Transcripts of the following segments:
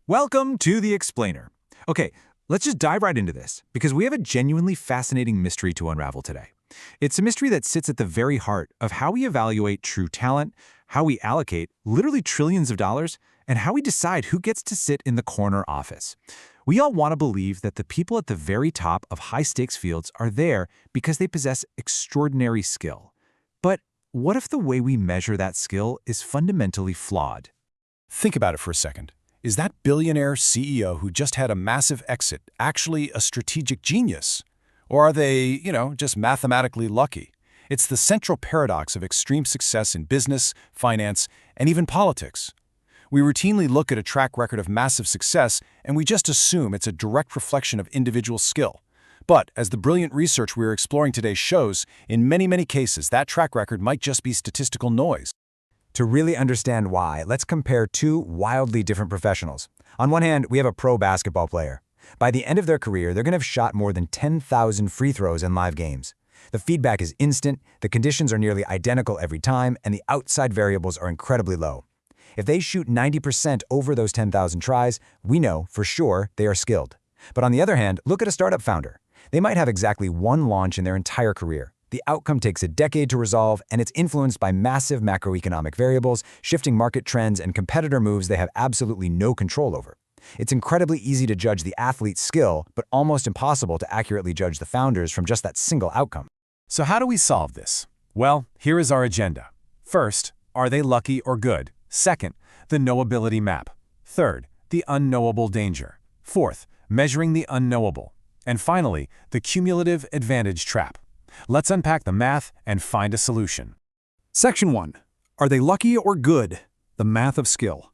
Welcome to The Explainer. Okay, let's just dive right into this, because we have a genuinely fascinating mystery to unravel today. It's a mystery that sits at the very heart of how we evaluate true talent, how we allocate literally trillions of dollars, and how we decide who gets to sit in the corner office. We all want to believe that the people at the very top of high-stakes fields are there because they possess extraordinary skill. But what if the way we measure that skill is fundamentally flawed? Think about it for a second. Is that billionaire CEO who just had a massive exit actually a strategic genius? Or are they, just mathematically lucky? It's the central paradox of extreme success in business, finance, and even politics. We routinely look at a track record of massive success and we just assume it's a direct reflection of individual skill. But, as the brilliant research we're exploring today shows, in many cases that track record might just be statistical noise. To really understand why, let's compare two wildly different professionals. On one hand, we have a pro basketball player. By the end of their career, they're going to have shot more than 10,000 free throws in live games. The feedback is instant, the conditions are nearly identical every time, and the outside variables are incredibly low. If they shoot 90% over those 10,000 tries, we know, for sure, they are skilled. But on the other hand, look at a startup founder. They might have exactly one launch in their entire career. The outcome takes a decade to resolve, and it's influenced by massive macroeconomic variables, shifting market trends, and competitor moves they have absolutely no control over. It's incredibly easy to judge the athlete's skill, but almost impossible to accurately judge the founders from just that single outcome. So how do we solve this? Well, here is our agenda. First, are they lucky or good? Second, the knowability map. Third, the unknowable danger. Fourth, measuring the unknowable. And finally, the cumulative advantage trap. Let's unpack the math and find a solution. Section 1. Are they lucky or good? The math of skill.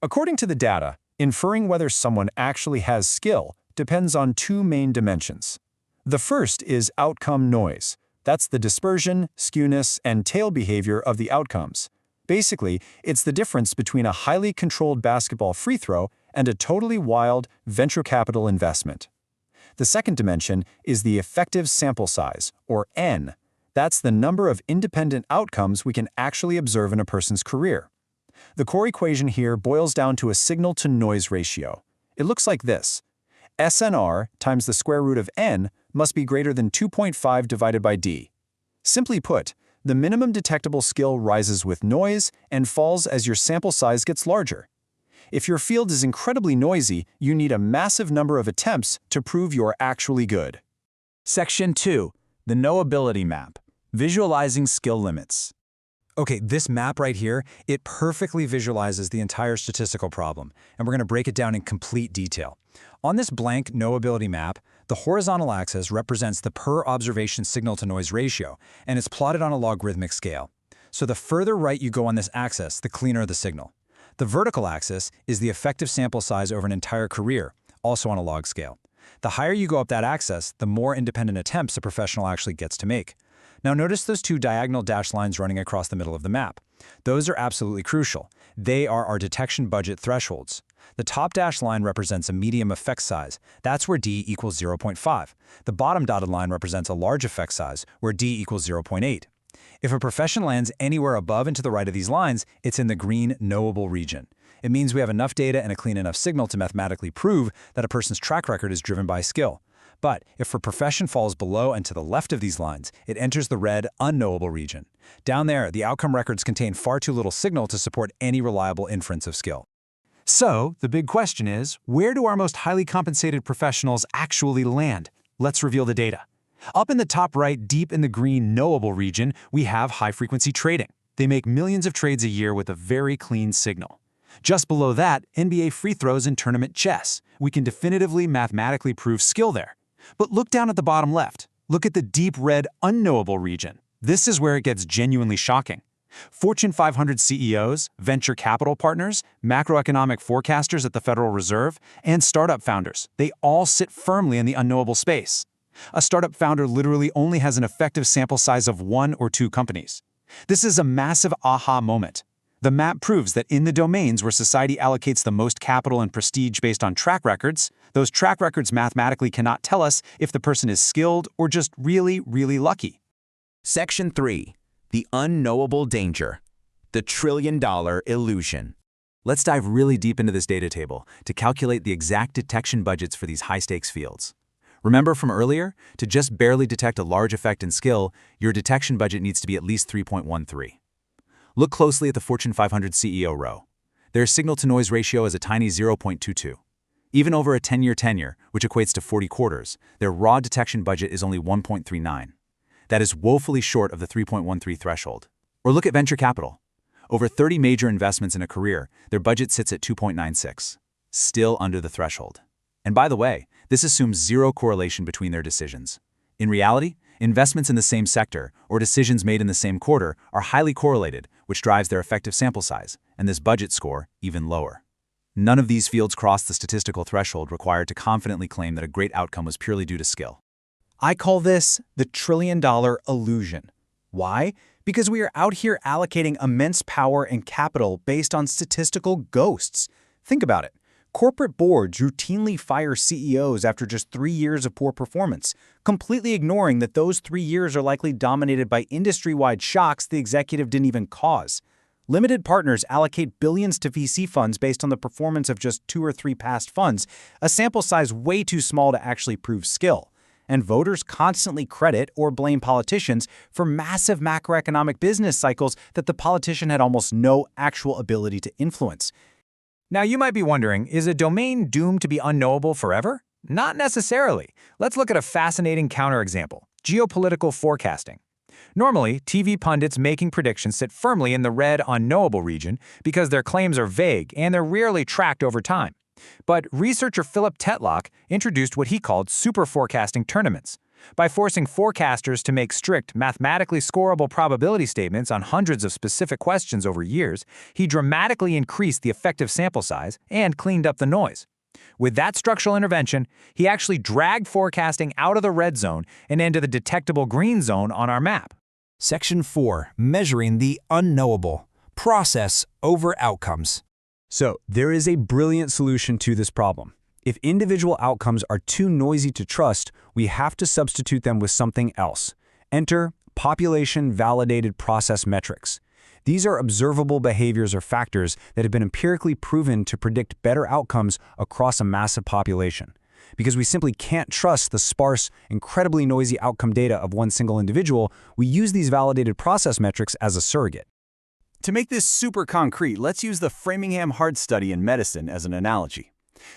According to the data, inferring whether someone actually has skill depends on two main dimensions. The first is outcome noise. That's the dispersion, skewness, and tail behavior of the outcomes. Basically, it's the difference between a highly controlled basketball free throw and a totally wild venture capital investment. The second dimension is the effective sample size, or N. That's the number of independent outcomes we can actually observe in a person's career. The core equation here boils down to a signal-to-noise ratio. It looks like this. SNR times the square root of N must be greater than 2.5 divided by D. Simply put, the minimum detectable skill rises with noise and falls as your sample size gets larger. If your field is incredibly noisy, you need a massive number of attempts to prove you're actually good. Section 2. The Knowability Map. Visualizing skill limits. Okay, this map right here, it perfectly visualizes the entire statistical problem, and we're going to break it down in complete detail. On this blank knowability map, the horizontal axis represents the per-observation signal-to-noise ratio, and it's plotted on a logarithmic scale. So the further right you go on this axis, the cleaner the signal. The vertical axis is the effective sample size over an entire career, also on a log scale. The higher you go up that axis, the more independent attempts a professional actually gets to make. Now notice those two diagonal dashed lines running across the middle of the map. Those are absolutely crucial. They are our detection budget thresholds. The top dashed line represents a medium effect size. That's where D equals 0.5. The bottom dotted line represents a large effect size, where D equals 0.8. If a profession lands anywhere above and to the right of these lines, it's in the green knowable region. It means we have enough data and a clean enough signal to mathematically prove that a person's track record is driven by skill. But if a profession falls below and to the left of these lines, it enters the red unknowable region. Down there, the outcome records contain far too little signal to support any reliable inference of skill. So, the big question is, where do our most highly compensated professionals actually land? Let's reveal the data. Up in the top right, deep in the green knowable region, we have high-frequency trading. They make millions of trades a year with a very clean signal. Just below that, NBA free throws and tournament chess. We can definitively mathematically prove skill there. But look down at the bottom left. Look at the deep red unknowable region. This is where it gets genuinely shocking. Fortune 500 CEOs, venture capital partners, macroeconomic forecasters at the Federal Reserve, and startup founders, they all sit firmly in the unknowable space. A startup founder literally only has an effective sample size of 1 or 2 companies. This is a massive aha moment. The map proves that in the domains where society allocates the most capital and prestige based on track records, those track records mathematically cannot tell us if the person is skilled or just really, really lucky. Section 3. The unknowable danger. The trillion-dollar illusion. Let's dive really deep into this data table to calculate the exact detection budgets for these high-stakes fields. Remember from earlier, to just barely detect a large effect in skill, your detection budget needs to be at least 3.13. Look closely at the Fortune 500 CEO row. Their signal-to-noise ratio is a tiny 0.22. Even over a 10-year tenure, which equates to 40 quarters, their raw detection budget is only 1.39. That is woefully short of the 3.13 threshold. Or look at venture capital. Over 30 major investments in a career, their budget sits at 2.96. Still under the threshold. And by the way, this assumes zero correlation between their decisions. In reality, investments in the same sector or decisions made in the same quarter are highly correlated, which drives their effective sample size, and this budget score even lower. None of these fields cross the statistical threshold required to confidently claim that a great outcome was purely due to skill. I call this the trillion-dollar illusion. Why? Because we are out here allocating immense power and capital based on statistical ghosts. Think about it. Corporate boards routinely fire CEOs after just 3 years of poor performance, completely ignoring that those 3 years are likely dominated by industry-wide shocks the executive didn't even cause. Limited partners allocate billions to VC funds based on the performance of just 2 or 3 past funds, a sample size way too small to actually prove skill. And voters constantly credit or blame politicians for massive macroeconomic business cycles that the politician had almost no actual ability to influence. Now you might be wondering, is a domain doomed to be unknowable forever? Not necessarily. Let's look at a fascinating counterexample: geopolitical forecasting. Normally, TV pundits making predictions sit firmly in the red unknowable region because their claims are vague and they're rarely tracked over time. But researcher Philip Tetlock introduced what he called super forecasting tournaments. By forcing forecasters to make strict, mathematically scoreable probability statements on hundreds of specific questions over years, he dramatically increased the effective sample size and cleaned up the noise. With that structural intervention, he actually dragged forecasting out of the red zone and into the detectable green zone on our map. Section 4. Measuring the unknowable. Process over outcomes. So, there is a brilliant solution to this problem. If individual outcomes are too noisy to trust, we have to substitute them with something else. Enter population-validated process metrics. These are observable behaviors or factors that have been empirically proven to predict better outcomes across a massive population. Because we simply can't trust the sparse, incredibly noisy outcome data of one single individual, we use these validated process metrics as a surrogate. To make this super concrete, let's use the Framingham Heart Study in medicine as an analogy.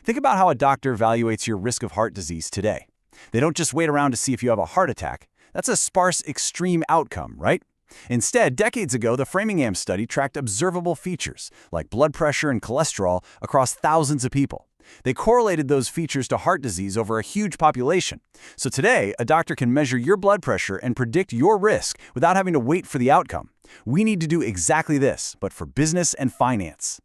Think about how a doctor evaluates your risk of heart disease today. They don't just wait around to see if you have a heart attack. That's a sparse, extreme outcome, right? Instead, decades ago, the Framingham study tracked observable features, like blood pressure and cholesterol, across thousands of people. They correlated those features to heart disease over a huge population. So today, a doctor can measure your blood pressure and predict your risk without having to wait for the outcome. We need to do exactly this, but for business and finance.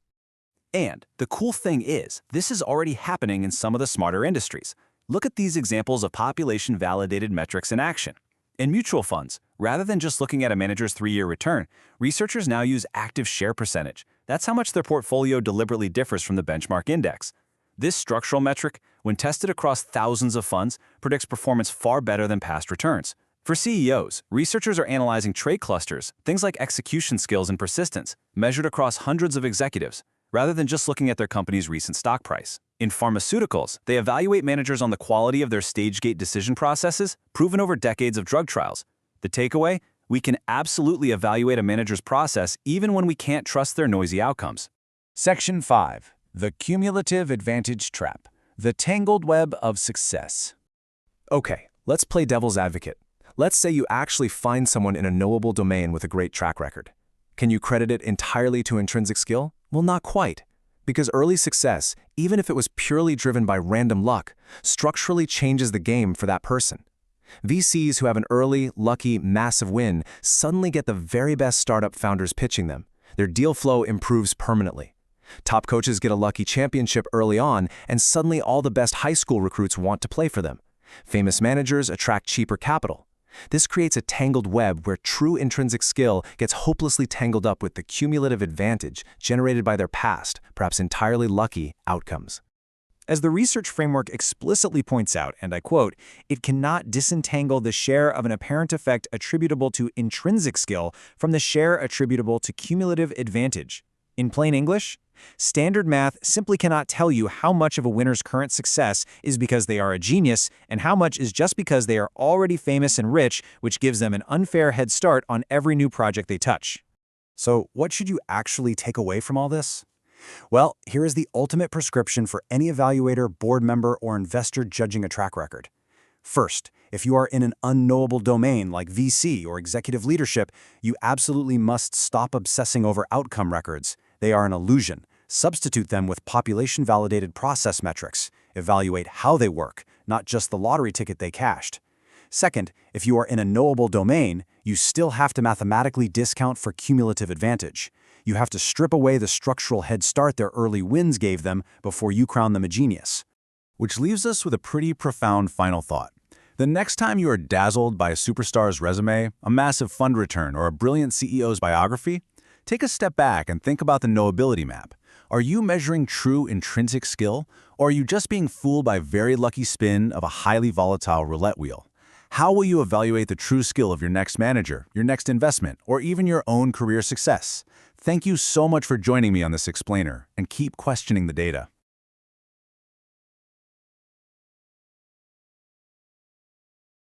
And the cool thing is, this is already happening in some of the smarter industries. Look at these examples of population-validated metrics in action. In mutual funds, rather than just looking at a manager's 3-year return, researchers now use active share percentage. That's how much their portfolio deliberately differs from the benchmark index. This structural metric, when tested across thousands of funds, predicts performance far better than past returns. For CEOs, researchers are analyzing trait clusters, things like execution skills and persistence, measured across hundreds of executives, rather than just looking at their company's recent stock price. In pharmaceuticals, they evaluate managers on the quality of their stage-gate decision processes, proven over decades of drug trials. The takeaway? We can absolutely evaluate a manager's process even when we can't trust their noisy outcomes. Section 5. The Cumulative Advantage Trap. The Tangled Web of Success. Okay, let's play devil's advocate. Let's say you actually find someone in a knowable domain with a great track record. Can you credit it entirely to intrinsic skill? Well, not quite. Because early success, even if it was purely driven by random luck, structurally changes the game for that person. VCs who have an early, lucky, massive win suddenly get the very best startup founders pitching them. Their deal flow improves permanently. Top coaches get a lucky championship early on, and suddenly all the best high school recruits want to play for them. Famous managers attract cheaper capital. This creates a tangled web where true intrinsic skill gets hopelessly tangled up with the cumulative advantage generated by their past, perhaps entirely lucky, outcomes. As the research framework explicitly points out, and I quote, "It cannot disentangle the share of an apparent effect attributable to intrinsic skill from the share attributable to cumulative advantage." In plain English, Standard math simply cannot tell you how much of a winner's current success is because they are a genius and how much is just because they are already famous and rich, which gives them an unfair head start on every new project they touch. So, what should you actually take away from all this? Well, here is the ultimate prescription for any evaluator, board member, or investor judging a track record. First, if you are in an unknowable domain like VC or executive leadership, you absolutely must stop obsessing over outcome records. They are an illusion. Substitute them with population-validated process metrics. Evaluate how they work, not just the lottery ticket they cashed. Second, if you are in a knowable domain, you still have to mathematically discount for cumulative advantage. You have to strip away the structural head start their early wins gave them before you crown them a genius. Which leaves us with a pretty profound final thought. The next time you are dazzled by a superstar's resume, a massive fund return, or a brilliant CEO's biography, take a step back and think about the Knowability Map. Are you measuring true intrinsic skill, or are you just being fooled by a very lucky spin of a highly volatile roulette wheel? How will you evaluate the true skill of your next manager, your next investment, or even your own career success? Thank you so much for joining me on this explainer, and keep questioning the data.